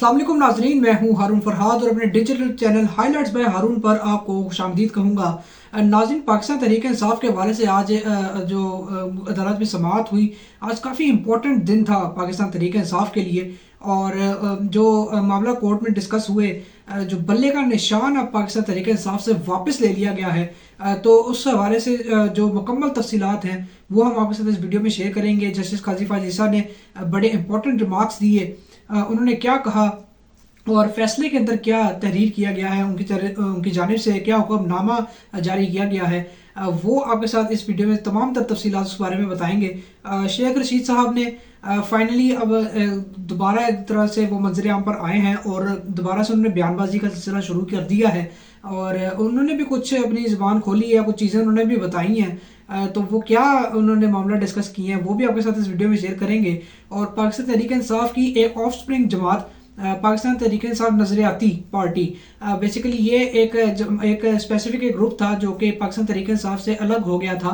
अस्सलाम वालेकुम नाजरीन, मैं हूं हारून फरहाद और अपने डिजिटल चैनल हाइलाइट्स बाय हारून पर आपको खुशामदीद कहूँगा। नाज़रीन, पाकिस्तान तहरीक इंसाफ के हवाले से आज जो अदालत में समाअत हुई, आज काफ़ी इम्पोर्टेंट दिन था पाकिस्तान तहरीक इंसाफ के लिए। और जो मामला कोर्ट में डिस्कस हुए, जो बल्ले का निशान अब पाकिस्तान तहरीक इंसाफ से वापस ले लिया गया है, तो उस हवाले से जो मुकम्मल तफसीलात हैं वो हम आपके साथ इस वीडियो में शेयर करेंगे। जस्टिस काजी फायज ईसा ने बड़े इंपॉर्टेंट रिमार्क्स दिए, उन्होंने क्या कहा और फैसले के अंदर क्या तहरीर किया गया है, उनकी जानिब से क्या हुक्मनामा जारी किया गया है, वो आपके साथ इस वीडियो में तमाम तर तफसीलात उस बारे में बताएंगे। शेख रशीद साहब ने फाइनली अब दोबारा एक तरह से वो मंजर आम पर आए हैं और दोबारा से उन्होंने बयानबाजी का सिलसिला शुरू कर दिया है और उन्होंने भी कुछ अपनी ज़बान खोली है, कुछ चीज़ें उन्होंने भी बताई हैं। तो वो क्या उन्होंने मामला डिस्कस किए हैं वो भी आपके साथ इस वीडियो में शेयर करेंगे। और पाकिस्तान तहरीक इंसाफ की एक ऑफ स्प्रिंग जमात पाकिस्तान तहरीक इंसाफ नजरियाती पार्टी, बेसिकली ये एक स्पेसिफिक एक ग्रुप था जो कि पाकिस्तान तहरीक इंसाफ से अलग हो गया था।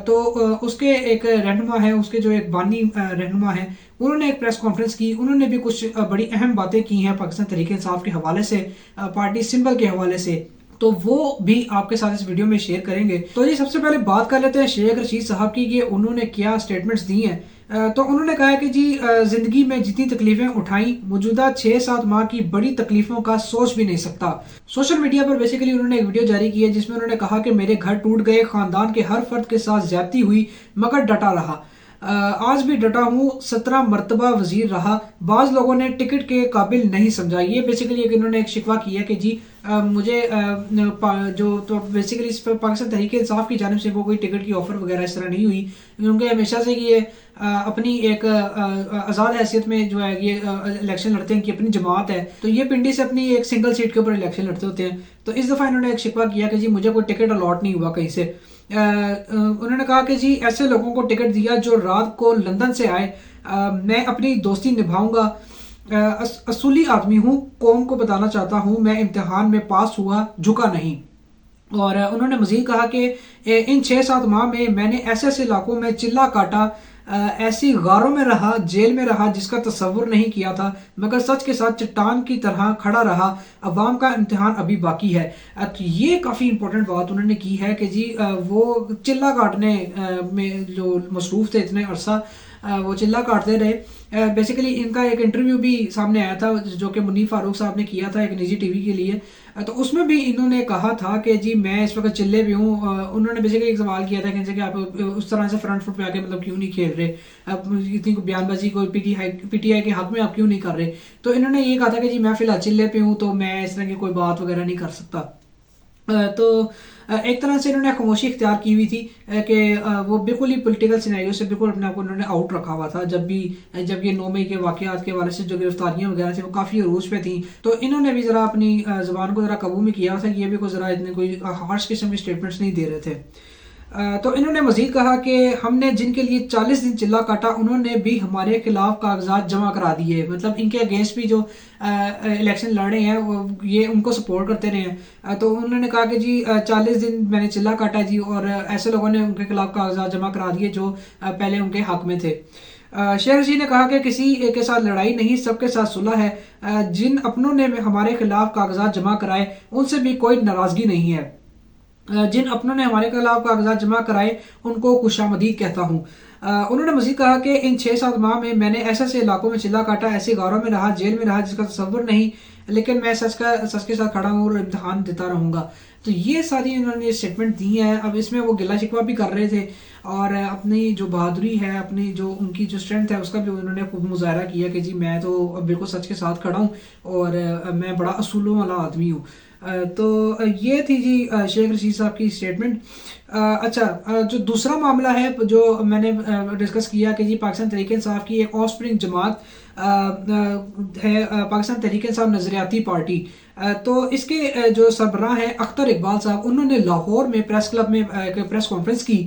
तो उसके एक रहनुमा है, उसके जो एक बानी रहनुमा है, उन्होंने एक प्रेस कॉन्फ्रेंस की। उन्होंने भी कुछ बड़ी अहम बातें की हैं पाकिस्तान तहरीक इंसाफ के हवाले से, पार्टी सिंबल के हवाले से, तो वो भी आपके साथ इस वीडियो में शेयर करेंगे। तो जी सबसे पहले बात कर लेते हैं शेख रशीद साहब की कि उन्होंने क्या स्टेटमेंट्स दी हैं। तो उन्होंने कहा कि जी ज़िंदगी में जितनी तकलीफ़ें उठाई, मौजूदा 6-7 माह की बड़ी तकलीफ़ों का सोच भी नहीं सकता। सोशल मीडिया पर बेसिकली उन्होंने एक वीडियो जारी की है जिसमें उन्होंने कहा कि मेरे घर टूट गए, ख़ानदान के हर फर्द के साथ ज्यादती हुई, मगर डटा रहा, आज भी डटा हूँ, 17 मरतबा वजीर रहा, बाज़ लोगों ने टिकट के काबिल नहीं समझा। ये बेसिकली इन्होंने एक शिकवा किया कि जी मुझे जो तो बेसिकली इस पर पाकिस्तान तहरीक इंसाफ की जानिब से वो कोई टिकट की ऑफ़र वगैरह इस तरह नहीं हुई, क्योंकि हमेशा से ये अपनी एक आज़ाद हैसियत में जो है ये इलेक्शन लड़ते हैं कि अपनी जमात है, तो ये पिंडी से अपनी एक सिंगल सीट के ऊपर इलेक्शन लड़ते होते हैं। तो इस दफ़ा इन्होंने एक शिकवा किया कि जी मुझे कोई टिकट अलॉट नहीं हुआ कहीं से। उन्होंने कहा कि जी ऐसे लोगों को टिकट दिया जो रात को लंदन से आए, मैं अपनी दोस्ती निभाऊंगा, असूली आदमी हूँ, कौम को बताना चाहता हूँ, मैं इम्तिहान में पास हुआ, झुका नहीं। और उन्होंने मजीद कहा कि इन 6-7 माह में मैंने ऐसे ऐसे इलाकों में चिल्ला काटा, ऐसी गारों में रहा, जेल में रहा जिसका तसव्वुर नहीं किया था, मगर सच के साथ चट्टान की तरह खड़ा रहा, अवाम का इम्तिहान अभी बाकी है। तो ये काफ़ी इंपॉर्टेंट बात उन्होंने की है कि जी वो चिल्ला काटने में जो मसरूफ़ थे इतने अरसा, वो चिल्ला काटते रहे। बेसिकली इनका एक इंटरव्यू भी सामने आया था जो कि मुनीफ फारूक साहब ने किया था एक निजी टीवी के लिए, तो उसमें भी इन्होंने कहा था कि जी मैं इस वक्त चिल्ले भी हूँ। उन्होंने बेसिकली एक सवाल किया था कि आप उस तरह से फ्रंट फुट पे आके मतलब क्यों नहीं खेल रहे, आप इतनी बयानबाजी कोई पीटीआई के हक में आप क्यों नहीं कर रहे। तो इन्होंने ये कहा था कि जी मैं फिलहाल चिल्ले पे हूँ, तो मैं इस तरह की कोई बात वगैरह नहीं कर सकता। तो एक तरह से इन्होंने खामोशी इख्तियार की हुई थी कि वो बिल्कुल ही पॉलिटिकल सिनेरियो से बिल्कुल अपने आप को उन्होंने आउट रखा हुआ था। जब ये 9 मई के वाक़यात के हवाले से जो गिरफ्तारियां वगैरह थी वो काफ़ी अरूज पे थी, तो इन्होंने भी ज़रा अपनी ज़बान को ज़रा काबू में किया था। ये भी कोई ज़रा इतने कोई हार्श किस्म के स्टेटमेंट्स नहीं दे रहे थे। तो इन्होंने मजीद कहा कि हमने जिनके लिए 40 दिन चिल्ला काटा, उन्होंने भी हमारे खिलाफ कागजात जमा करा दिए, मतलब इनके अगेंस्ट भी जो इलेक्शन लड़ रहे हैं वो ये उनको सपोर्ट करते रहे हैं। तो उन्होंने कहा कि जी 40 दिन मैंने चिल्ला काटा जी, और ऐसे लोगों ने उनके खिलाफ कागजात जमा करा दिए जो पहले उनके हक में थे। शेख रशीद ने कहा कि किसी के साथ लड़ाई नहीं, सबके साथ सुलह है, जिन अपनों ने हमारे खिलाफ कागजात जमा कराए उनसे भी कोई नाराज़गी नहीं है, जिन अपनों ने हमारे खिलाफ कागजात जमा कराए उनको खुशामदीद कहता हूँ। उन्होंने मजीद कहा कि इन 6-7 माह में मैंने ऐसे ऐसे इलाकों में चिल्ला काटा, ऐसे गारों में रहा, जेल में रहा जिसका तसव्वुर नहीं, लेकिन मैं सच के साथ खड़ा हूँ और इम्तिहान देता रहूँगा। तो ये सारी उन्होंने स्टेटमेंट दी है। अब इसमें वो गिला शिकवा भी कर रहे थे और अपनी जो बहादुरी है, अपनी जो उनकी जो स्ट्रेंथ है उसका भी उन्होंने खूब मुजाहरा किया कि जी मैं तो बिल्कुल सच के साथ खड़ा हूँ और मैं बड़ा असूलों वाला आदमी हूँ। तो ये थी जी शेख रशीद साहब की स्टेटमेंट। अच्छा, जो दूसरा मामला है जो मैंने डिस्कस किया कि जी पाकिस्तान तहरीक इंसाफ की एक ऑफ स्प्रिंग जमात है पाकिस्तान तहरीक इंसाफ नजरियाती पार्टी। तो इसके जो सरबराह हैं अख्तर इकबाल साहब, उन्होंने लाहौर में प्रेस क्लब में एक प्रेस कॉन्फ्रेंस की।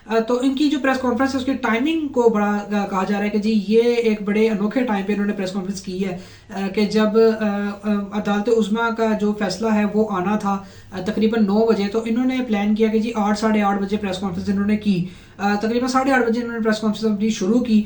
तो इनकी जो प्रेस कॉन्फ्रेंस है उसकी टाइमिंग को बड़ा कहा जा रहा है कि जी ये एक बड़े अनोखे टाइम पे इन्होंने प्रेस कॉन्फ्रेंस की है कि जब अदालत उज़्मा का जो फैसला है वो आना था तकरीबन 9 बजे, तो इन्होंने प्लान किया कि जी 8 साढ़े 8 बजे प्रेस कॉन्फ्रेंस इन्होंने की। तकरीबन 8:30 बजे इन्होंने प्रेस कॉन्फ्रेंस अपनी शुरू की।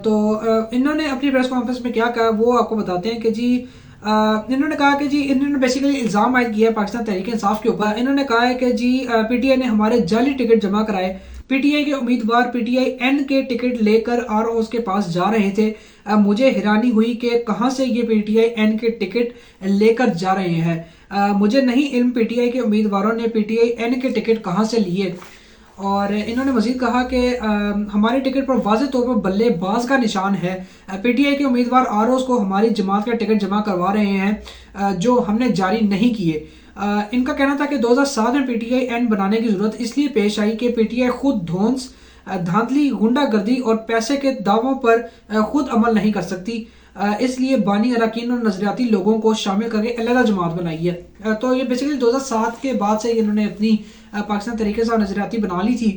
तो इन्होंने अपनी प्रेस कॉन्फ्रेंस में क्या कहा वो आपको बताते हैं कि जी इन्होंने कहा कि जी इन्होंने बेसिकली इल्ज़ाम आयद किया है पाकिस्तान तहरीक इंसाफ के ऊपर। इन्होंने कहा है कि जी पीटीआई ने हमारे जाली टिकट जमा कराए। पीटीआई के उम्मीदवार पीटीआई एन के टिकट लेकर आरओज़ के पास जा रहे थे। मुझे हैरानी हुई कि कहां से ये पीटीआई एन के टिकट लेकर जा रहे हैं। मुझे नहीं इल्म पीटीआई के उम्मीदवारों ने पीटीआई एन के टिकट कहां से लिए। और इन्होंने मजीद कहा कि हमारे टिकट पर वाज़ेह तौर पर बल्लेबाज का निशान है। पीटीआई के उम्मीदवार आरओज़ को हमारी जमात का टिकट जमा करवा रहे हैं जो हमने जारी नहीं किए। इनका कहना था कि 2007 में पीटीआई एन बनाने की जरूरत इसलिए पेश आई कि पीटीआई खुद धौंस, धांधली, गुंडागर्दी और पैसे के दावों पर खुद अमल नहीं कर सकती, इसलिए बानी अरकान और नजरियाती लोगों को शामिल करके अलग जमात बनाई है। तो ये बेसिकली 2007 के बाद से इन्होंने अपनी पाकिस्तान तरीके से नजरियाती बना ली थी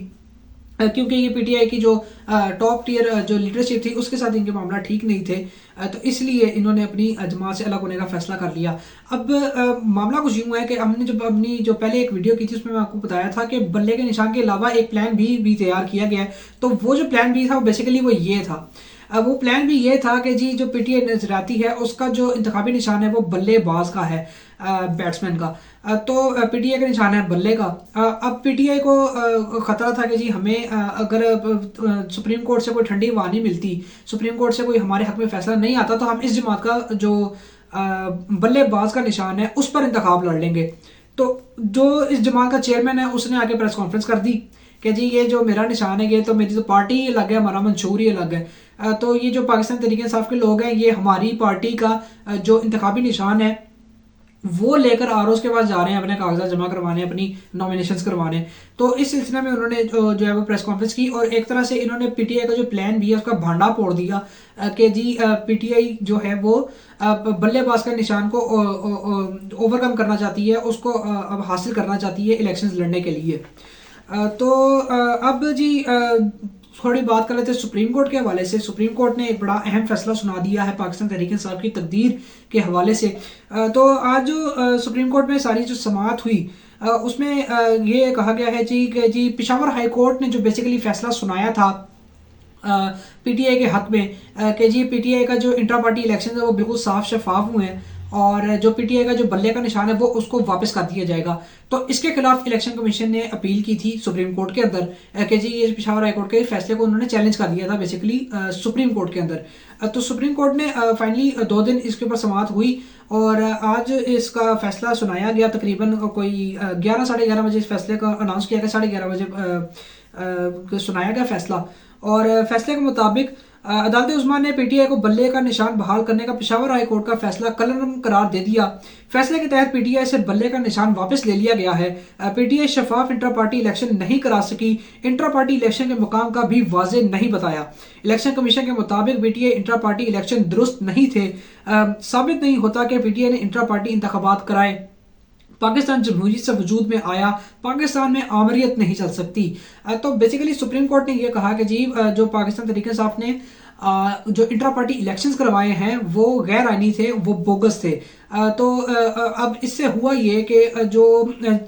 क्योंकि ये पीटीआई की जो टॉप टियर जो लीडरशिप थी उसके साथ इनके मामला ठीक नहीं थे, तो इसलिए इन्होंने अपनी जमात से अलग होने का फैसला कर लिया। अब मामला कुछ यूँ है कि हमने जब अपनी जो पहले एक वीडियो की थी उसमें मैं आपको बताया था कि बल्ले के निशान के अलावा एक प्लान भी तैयार किया गया है। तो वो जो प्लान बी था वो बेसिकली वो ये था, वो प्लान भी ये था कि जी जो पीटीआई नजरियाती है उसका जो इंतखाबी निशान है वो बल्लेबाज का है, बैट्समैन का। तो पीटीआई का निशान है बल्ले का। अब पीटीआई को खतरा था कि जी हमें अगर सुप्रीम कोर्ट से कोई ठंडी हवा नहीं मिलती, सुप्रीम कोर्ट से कोई हमारे हक में फैसला नहीं आता, तो हम इस जमात का जो बल्लेबाज का निशान है उस पर इंतखाब लड़ लेंगे। तो जो इस जमात का चेयरमैन है उसने आके प्रेस कॉन्फ्रेंस कर दी कि जी ये जो मेरा निशान है ये तो मेरी तो पार्टी ही अलग है, हमारा मंशूर ही अलग है। तो ये जो पाकिस्तान तहरीक इंसाफ के लोग हैं ये हमारी पार्टी का जो इंतखाबी निशान है वो लेकर आरओज़ के पास जा रहे हैं अपने कागजात जमा करवाने, अपनी नॉमिनेशंस करवाने। तो इस सिलसिले में उन्होंने जो है वो प्रेस कॉन्फ्रेंस की और एक तरह से इन्होंने पीटीआई का जो प्लान भी है उसका भांडा फोड़ दिया कि जी पीटीआई जो है वो बल्लेबाज का निशान को ओवरकम करना चाहती है, उसको अब हासिल करना चाहती है इलेक्शंस लड़ने के लिए। तो अब जी थोड़ी बात कर लेते हैं सुप्रीम कोर्ट के हवाले से। सुप्रीम कोर्ट ने एक बड़ा अहम फैसला सुना दिया है पाकिस्तान तहरीक इंसाफ की तकदीर के हवाले से। तो आज जो सुप्रीम कोर्ट में सारी जो समाअत हुई उसमें ये कहा गया है जी कि जी पेशावर हाई कोर्ट ने जो बेसिकली फैसला सुनाया था पीटीआई के हक में कि जी पीटीआई का जो इंट्रा पार्टी इलेक्शन है वो बिल्कुल साफ शफाफ हुए हैं और जो पीटीआई का जो बल्ले का निशान है वो उसको वापस कर दिया जाएगा। तो इसके खिलाफ इलेक्शन कमीशन ने अपील की थी सुप्रीम कोर्ट के अंदर कि जी ये पेशावर हाई कोर्ट के फैसले को उन्होंने चैलेंज कर दिया था बेसिकली सुप्रीम कोर्ट के अंदर। तो सुप्रीम कोर्ट ने फाइनली 2 दिन इसके ऊपर समाअत हुई और आज इसका फैसला सुनाया गया। तकरीबन कोई 11 साढ़े 11 बजे इस फैसले का अनाउंस किया गया, 11:30 बजे सुनाया गया फैसला। और फैसले के मुताबिक अदालत उस्मा ने पीटीआई को बल्ले का निशान बहाल करने का पेशावर हाई कोर्ट का फैसला कलम करार दे दिया। फैसले के तहत पीटीआई से बल्ले का निशान वापस ले लिया गया है। पीटीआई शफाफ इंट्रा पार्टी इलेक्शन नहीं करा सकी, इंट्रा पार्टी इलेक्शन के मुकाम का भी वाजे नहीं बताया। इलेक्शन कमीशन के मुताबिक पीटीआई इंट्रा पार्टी इलेक्शन दुरुस्त नहीं थे। साबित नहीं होता कि पीटीआई ने इंट्रा पार्टी इंतखाबात कराए। पाकिस्तान जमहूरियत से वजूद में आया, पाकिस्तान में आमरीत नहीं चल सकती। तो बेसिकली सुप्रीम कोर्ट ने यह कहा कि जी जो पाकिस्तान तहरीक इंसाफ ने जो इंट्रा पार्टी इलेक्शंस करवाए हैं वो गैर आईनी थे, वो बोगस थे। तो अब इससे हुआ ये कि जो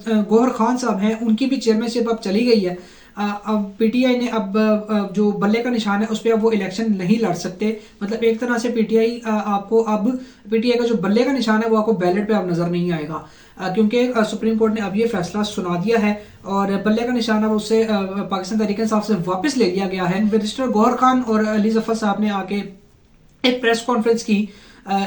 गौहर खान साहब हैं उनकी भी चेयरमैनशिप अब चली गई है। अब पीटीआई ने अब जो बल्ले का निशान है उस पर अब वो इलेक्शन नहीं लड़ सकते। मतलब एक तरह से पीटीआई आपको अब पीटीआई का जो बल्ले का निशान है वो आपको बैलेट पे अब नजर नहीं आएगा क्योंकि सुप्रीम कोर्ट ने अब ये फैसला सुना दिया है और बल्ले का निशान अब उससे पाकिस्तान तहरीक इंसाफ से वापस ले लिया गया है। बैरिस्टर गौहर खान और अली जफर साहब ने आके एक प्रेस कॉन्फ्रेंस की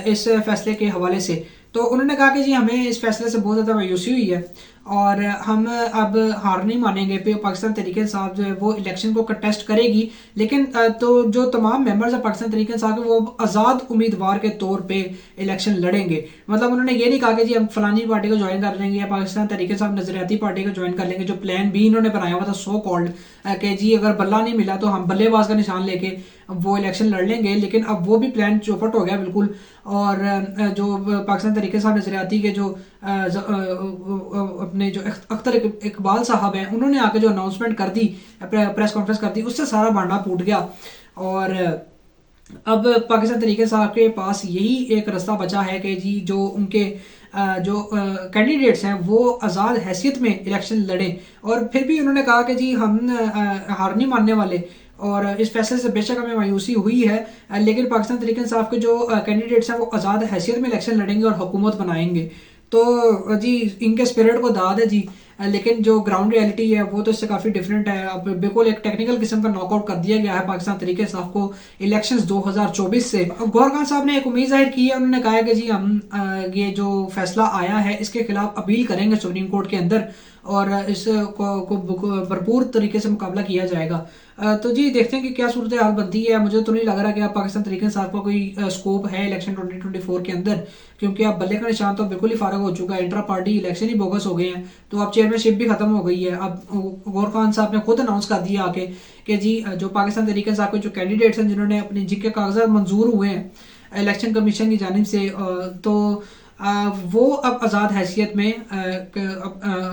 इस फैसले के हवाले से। तो उन्होंने कहा कि जी हमें इस फैसले से बहुत ज़्यादा मायूसी हुई है और हम अब हार नहीं मानेंगे पे पाकिस्तान तहरीक इंसाफ जो है वो इलेक्शन को कंटेस्ट करेगी। लेकिन तो जो तमाम मेंबर्स हैं पाकिस्तान तहरीक इंसाफ के वो आज़ाद उम्मीदवार के तौर पे इलेक्शन लड़ेंगे। मतलब उन्होंने ये नहीं कहा कि जी हम फलानी पार्टी को ज्वाइन कर लेंगे या पाकिस्तान तहरीक इंसाफ नजरियाती पार्टी को ज्वाइन कर लेंगे। जो प्लान बी इन्होंने बनाया हुआ था सो कॉल्ड कि जी अगर बल्ला नहीं मिला तो हम बल्लेबाज का निशान लेके वो इलेक्शन लड़ लेंगे, लेकिन अब वो भी प्लान चौपट हो गया बिल्कुल। और जो पाकिस्तान तहरीक इंसाफ नज़रियाती के जो अपने जो अख्तर इकबाल साहब हैं, उन्होंने आके जो अनाउंसमेंट कर दी, प्रेस कॉन्फ्रेंस कर दी, उससे सारा भांडा फूट गया। और अब पाकिस्तान तरीके साहब के पास यही एक रास्ता बचा है कि जी जो उनके जो कैंडिडेट्स हैं वो आज़ाद हैसियत में इलेक्शन लड़ें। और फिर भी उन्होंने कहा कि जी हम हार नहीं मानने वाले, और इस फैसले से बेशक हमें मायूसी हुई है, लेकिन पाकिस्तान तरीके इंसाफ के जो कैंडिडेट्स हैं वो आज़ाद हैसियत में इलेक्शन लड़ेंगे और हुकूमत बनाएंगे। तो जी इनके स्पिरिट को दाद है जी, लेकिन जो ग्राउंड रियलिटी है वो तो इससे काफ़ी डिफरेंट है। अब बिल्कुल एक टेक्निकल किस्म का नॉकआउट कर दिया गया है पाकिस्तान तरीके इंसाफ को इलेक्शंस 2024 से। गौहर खान साहब ने एक उम्मीद जाहिर की है, उन्होंने कहा है कि जी हम ये जो फैसला आया है इसके खिलाफ अपील करेंगे सुप्रीम कोर्ट के अंदर, और इस को भरपूर तरीके से मुकाबला किया जाएगा। तो जी देखते हैं कि क्या सूरत हाल बनती है। मुझे तो नहीं लग रहा कि अब पाकिस्तान तरीके इंसाफ का कोई स्कोप है इलेक्शन 2024 के अंदर, क्योंकि अब बल्ले का निशान तो बिल्कुल ही फारग हो चुका है, इंट्रा पार्टी इलेक्शन ही बोगस हो गए हैं। तो अब चेयरमैनशिप भी खत्म हो गई है। अब गौहर खान साहब ने खुद अनाउंस कर दिया आके कि जी जो पाकिस्तान तरीके इंसाफ के जो कैंडिडेट्स हैं जिन्होंने अपने जिनके कागजात मंजूर हुए हैं इलेक्शन कमीशन की जानिब से, तो वो अब आज़ाद हैसियत में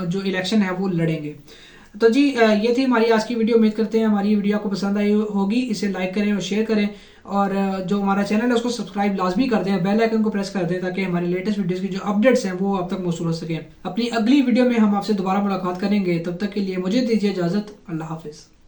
जो इलेक्शन है वो लड़ेंगे। तो जी ये थी हमारी आज की वीडियो। उम्मीद करते हैं हमारी वीडियो आपको पसंद आई होगी। इसे लाइक करें और शेयर करें, और जो हमारा चैनल है उसको सब्सक्राइब लाजमी कर दें, बेल आइकन को प्रेस कर दें ताकि हमारी लेटेस्ट वीडियोस की जो अपडेट्स हैं वो आप तक मौसूल हो सकें। अपनी अगली वीडियो में हम आपसे दोबारा मुलाकात करेंगे, तब तक के लिए मुझे दीजिए इजाज़त। अल्लाह हाफिज़।